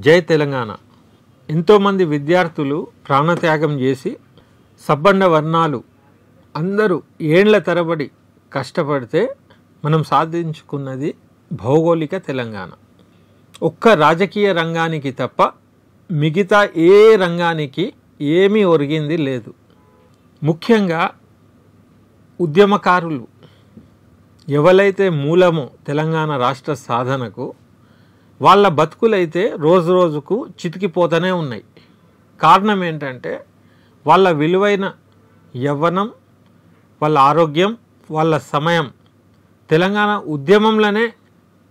జై తెలంగాణ. ఎంతోమంది విద్యార్థులు ప్రాణత్యాగం చేసి సబ్బండ వర్ణాలు అందరూ ఏండ్ల తరబడి కష్టపడితే మనం సాధించుకున్నది భౌగోళిక తెలంగాణ. ఒక్క రాజకీయ రంగానికి తప్ప మిగతా ఏ రంగానికి ఏమీ ఒరిగింది లేదు. ముఖ్యంగా ఉద్యమకారులు ఎవరైతే మూలమో తెలంగాణ రాష్ట్ర సాధనకు వాళ్ళ బతుకులైతే రోజు రోజుకు చితికిపోతూనే ఉన్నాయి. కారణం ఏంటంటే వాళ్ళ విలువైన యవ్వనం, వాళ్ళ ఆరోగ్యం, వాళ్ళ సమయం తెలంగాణ ఉద్యమంలోనే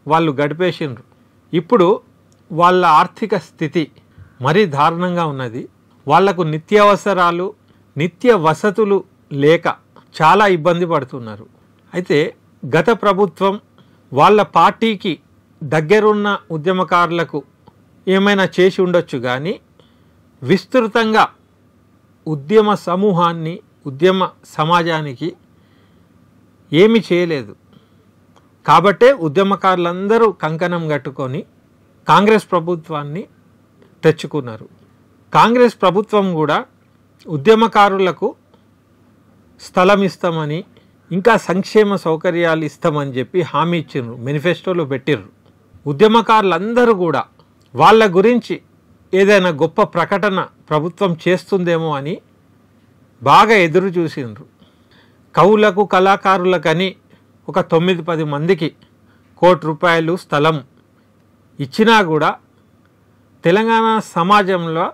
వాళ్ళు గడిపేసిండ్రు. ఇప్పుడు వాళ్ళ ఆర్థిక స్థితి మరీ దారుణంగా ఉన్నది. వాళ్లకు నిత్యావసరాలు, నిత్య వసతులు లేక చాలా ఇబ్బంది పడుతున్నారు. అయితే గత ప్రభుత్వం వాళ్ళ పార్టీకి దగ్గరున్న ఉద్యమకారులకు ఏమైనా చేసి ఉండొచ్చు, కానీ విస్తృతంగా ఉద్యమ సమూహాన్ని, ఉద్యమ సమాజానికి ఏమీ చేయలేదు. కాబట్టే ఉద్యమకారులందరూ కంకణం కట్టుకొని కాంగ్రెస్ ప్రభుత్వాన్ని తెచ్చుకున్నారు. కాంగ్రెస్ ప్రభుత్వం కూడా ఉద్యమకారులకు స్థలం ఇస్తామని, ఇంకా సంక్షేమ సౌకర్యాలు ఇస్తామని చెప్పి హామీ ఇచ్చిండ్రు, మేనిఫెస్టోలో పెట్టిర్రు. ఉద్యమకారులందరూ కూడా వాళ్ళ గురించి ఏదైనా గొప్ప ప్రకటన ప్రభుత్వం చేస్తుందేమో అని బాగా ఎదురు చూసిండ్రు. కవులకు, కళాకారులకని ఒక 9-10 మందికి ₹1 కోటి స్థలం ఇచ్చినా కూడా తెలంగాణ సమాజంలో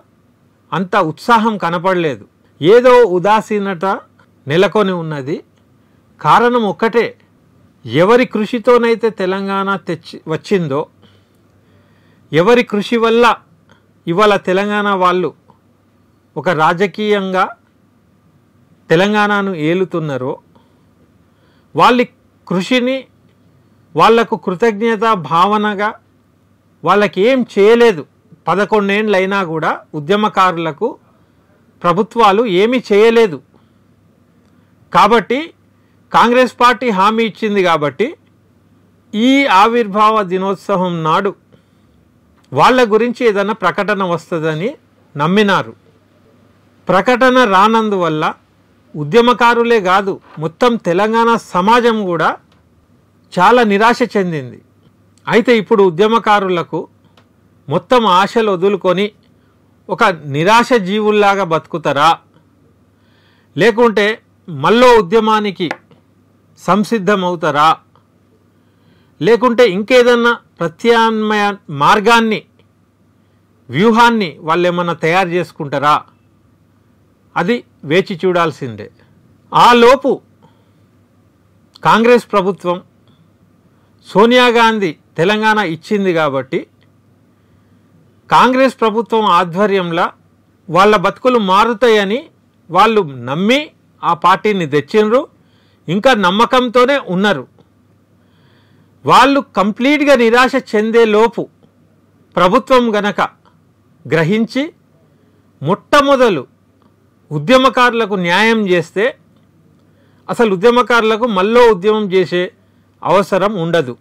అంత ఉత్సాహం కనపడలేదు. ఏదో ఉదాసీనత నెలకొని ఉన్నది. కారణం ఒక్కటే, ఎవరి కృషితోనైతే తెలంగాణ వచ్చిందో, ఎవరి కృషి వల్ల ఇవాళ తెలంగాణ వాళ్ళు ఒక రాజకీయంగా తెలంగాణను ఏలుతున్నారో, వాళ్ళ కృషిని వాళ్లకు కృతజ్ఞత భావనగా వాళ్ళకి ఏం చేయలేదు. 11 ఏళ్ళైనా కూడా ఉద్యమకారులకు ప్రభుత్వాలు ఏమీ చేయలేదు. కాబట్టి కాంగ్రెస్ పార్టీ హామీ ఇచ్చింది కాబట్టి ఈ ఆవిర్భావ దినోత్సవం నాడు వాళ్ళ గురించి ఏదైనా ప్రకటన వస్తుందని నమ్మినారు. ప్రకటన రానందువల్ల ఉద్యమకారులే కాదు, మొత్తం తెలంగాణ సమాజం కూడా చాలా నిరాశ చెందింది. అయితే ఇప్పుడు ఉద్యమకారులకు మొత్తం ఆశలు వదులుకొని ఒక నిరాశ జీవుల్లాగా బతుకుతారా, లేకుంటే మళ్ళీ ఉద్యమానికి సంసిద్ధమవుతారా, లేకుంటే ఇంకేదన్నా ప్రత్యామ్నాయ మార్గాన్ని, వ్యూహాన్ని వాళ్ళు ఏమన్నా తయారు చేసుకుంటారా, అది వేచి చూడాల్సిందే. ఆ లోపు కాంగ్రెస్ ప్రభుత్వం సోనియా గాంధీ తెలంగాణ ఇచ్చింది కాబట్టి కాంగ్రెస్ ప్రభుత్వం ఆధ్వర్యంలో వాళ్ళ బతుకులు మారుతాయని వాళ్ళు నమ్మి ఆ పార్టీని తెచ్చిండ్రు. ఇంకా నమ్మకంతోనే ఉన్నారు. వాళ్ళు కంప్లీట్గా నిరాశ చెందే లోపు ప్రభుత్వం గనక గ్రహించి మొట్టమొదలు ఉద్యమకారులకు న్యాయం చేస్తే అసలు ఉద్యమకారులకు మళ్ళీ ఉద్యమం చేసే అవసరం ఉండదు.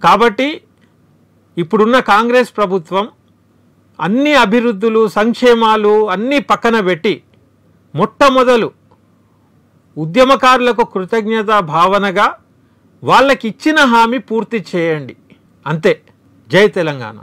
కాబట్టి ఇప్పుడున్న కాంగ్రెస్ ప్రభుత్వం అన్ని అభివృద్ధులు, సంక్షేమాలు అన్నీ పక్కన పెట్టి మొట్టమొదలు ఉద్యమకారులకు కృతజ్ఞత భావనగా వాళ్ళకి ఇచ్చిన హామీ పూర్తి చేయండి, అంతే. జై తెలంగాణ.